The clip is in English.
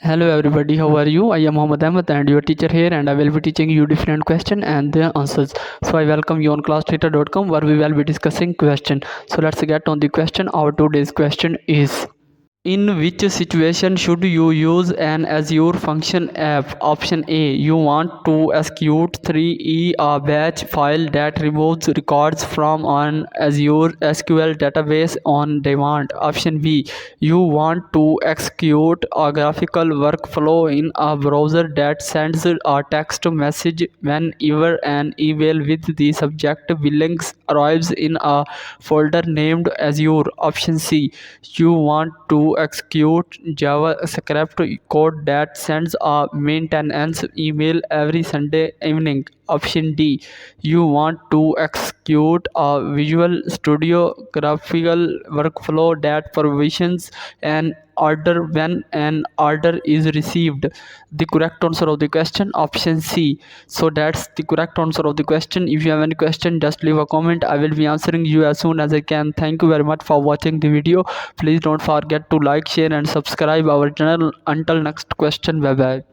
Hello everybody, how are you? I am Mohammed Ahmed and your teacher here, and I will be teaching you different question and their answers. So I welcome you on classteacher.com where we will be discussing question. So let's get on the question. Our today's question is: in which situation should you use an Azure Function App? Option A. You want to execute 3E, a batch file that removes records from an Azure SQL database on demand. Option B. You want to execute a graphical workflow in a browser that sends a text message whenever an email with the subject billings arrives in a folder named Azure. Option C. You want to execute JavaScript code that sends a maintenance email every Sunday evening. Option D. You want to execute a Visual Studio graphical workflow that provisions an order when an order is received. The correct answer of the question, option C. So that's the correct answer of the question. If you have any question, just leave a comment. I will be answering you as soon as I can. Thank you very much for watching the video. Please don't forget to like, share and subscribe our channel. Until next question, bye bye.